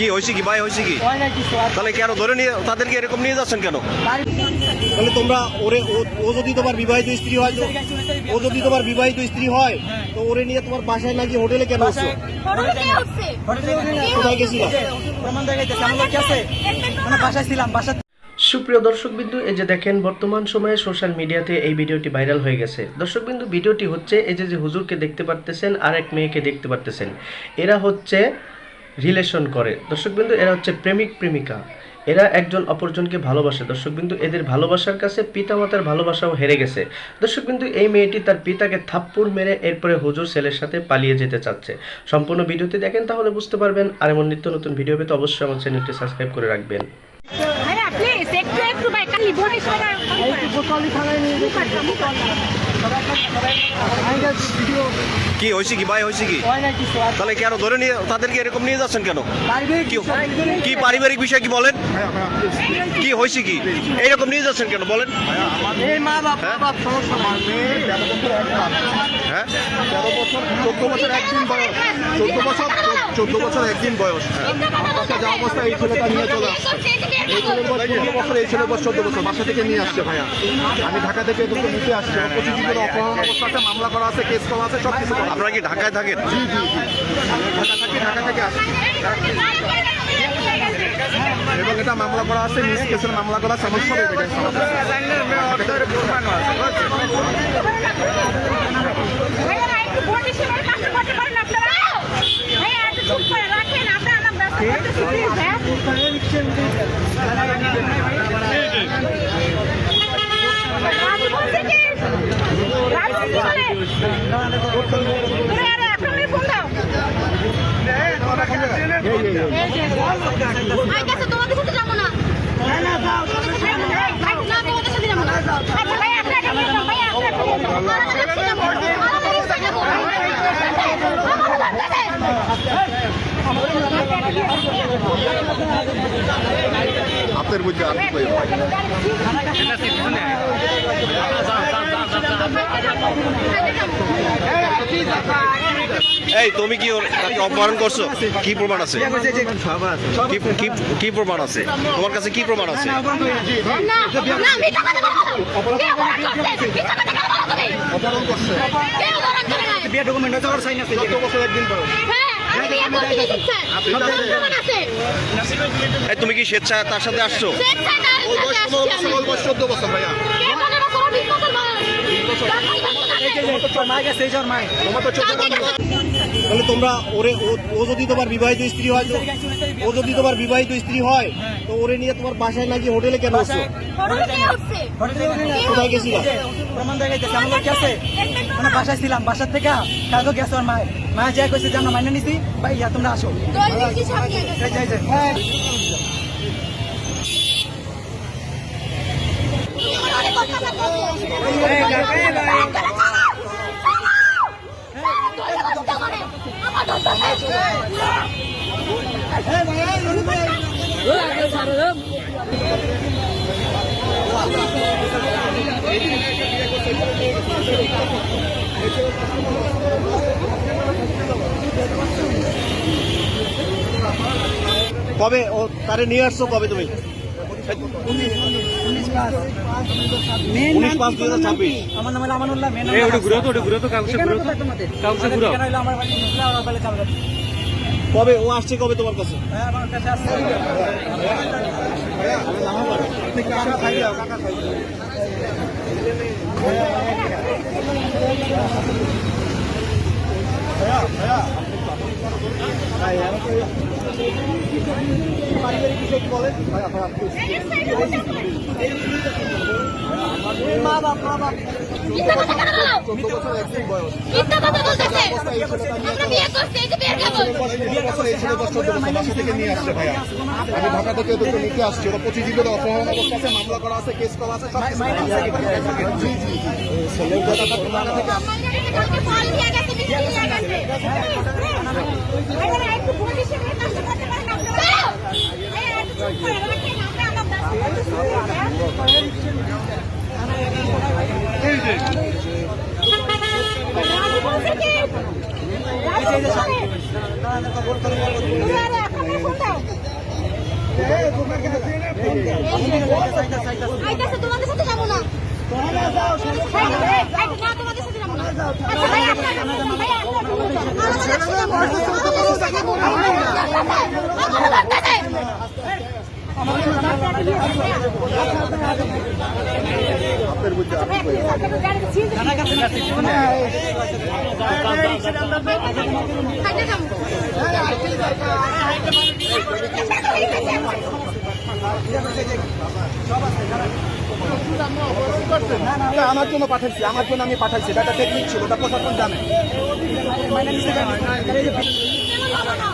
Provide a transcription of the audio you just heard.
কি হয়েছে কি ভাই হয়েছে কি তাহলে কেন ধরে নিয়ে তাদেরকে এরকম নিয়ে যাচ্ছেন কেন? তাহলে তোমরা ও যদি তোমার বিবাহিত স্ত্রী হয় তো ওরে নিয়ে তোমার বাসায় নাকি হোটেলে কেন আসছো? কোথায় গেছিলা? সুপ্রিয় দর্শকবিন্দু, এই যে দেখেন বর্তমান সময়ে সোশ্যাল মিডিয়াতে এই ভিডিওটি ভাইরাল হয়ে গেছে। দর্শকবিন্দু, ভিডিওটি হচ্ছে এই যে হুজুরকে দেখতে পারতেছেন আর এক মেয়েকে দেখতে পারতেছেন, এরা হচ্ছে রিলেশন করে। দর্শকবিন্দু, এরা হচ্ছে প্রেমিক প্রেমিকা, এরা একজন অপরজনকে ভালোবাসে। দর্শকবিন্দু, এদের ভালোবাসার কাছে পিতামাতার ভালোবাসাও হেরে গেছে। দর্শকবিন্দু, এই মেয়েটি তার পিতাকে থাপ্পড় মেরে এরপরে হুজুর ছেলের সাথে পালিয়ে যেতে চাচ্ছে। সম্পূর্ণ ভিডিওটি দেখেন, তাহলে বুঝতে পারবেন। আর এমন নিত্য নতুন ভিডিও পেতে অবশ্যই আমার চ্যানেলটি সাবস্ক্রাইব করে রাখবেন। কি হয়েছে কি ভাই হয়েছে কি তাহলে কেন ধরে নিয়ে তাদেরকে এরকম নিয়ে যাচ্ছেন কেন? কি পারিবারিক বিষয় কি বলেন? কি হয়েছে কি এইরকম নিয়ে যাচ্ছেন কেন বলেন? হ্যাঁ, 14 বছর একদিন বয়স। আমার কাছে যা অবস্থা এই ছেলেটা নিয়ে চলে আসছে। এই ছেলের বয়স 15 বছর, এই ছেলের বয়স 14 বছর। বাসা থেকে নিয়ে আসছে ভাইয়া। আমি ঢাকা থেকে এদেরকে নিতে আসছি। 25 জনের অপহরণ অবস্থা আছে, মামলা করা আছে, কেস করা আছে, সব কিছু। আপনারা কি ঢাকায় থাকেন? জি জি জি, ঢাকা থেকে আসছি। এবং এটা মামলা করা আছে, মিস কেসের মামলা করা আছে, আমার সব এভিডেন্স আছে। আপনার বুঝতে এই তুমি কি অপহরণ করছো? কি প্রমাণ আছে? কি প্রমাণ আছে তোমার কাছে? কি প্রমাণ আছে? অপহরণ করছে। বিয়ে ডকুমেন্ট আছে, ওর সাইন আছে। 14 বছর একদিন পর। তুমি কি স্বেচ্ছায় তার সাথে আসছো? ওই বয়স 14 বছর ভাইয়া। তাহলে তোমরা ও যদি তোমার বিবাহিত স্ত্রী হয় তো ওরে নিয়ে তোমার বাসায় নাকি হোটেলে কেন আসছো? কোথায় গেছিলা? বাসায় ছিলাম, বাসার থেকে কালকে গেছে ওর মা যা কইছে যে আমরা মাইনে নিছি, ভাই তোমরা আসো। কবে ও তারে নিয়ে আসছো? কবে তুমি? 19/5/2026। আমার নাম হলো আমানুল্লাহ। কবে ও আসছে? কবে তোমার কাছে? পারিবারিক বিষয় কি বলেন? মা বাপ 14 বছর একদিন বয়স। বাসা থেকে নিয়ে আসছে ভাইয়া। আমি ঢাকা থেকে এদেরকে নিতে আসছি। ওরা 25 জনের অপহরণ অবস্থা আছে, মামলা করা আছে, কেস করা আছে, সব কিছু। জি জি, ছেলের কথা ঢাকা থেকে আসছে। এই যে আইতাছে তোমাদের সাথে যাবো না না তোমাদের সাথে যাবো না আচ্ছা ভাই আমার জন্য পাঠাইছি, আমার জন্য আমি পাঠাইছি, এটা টেকনিক ছিল, ওটা প্রশাসন জানে। আপনাদের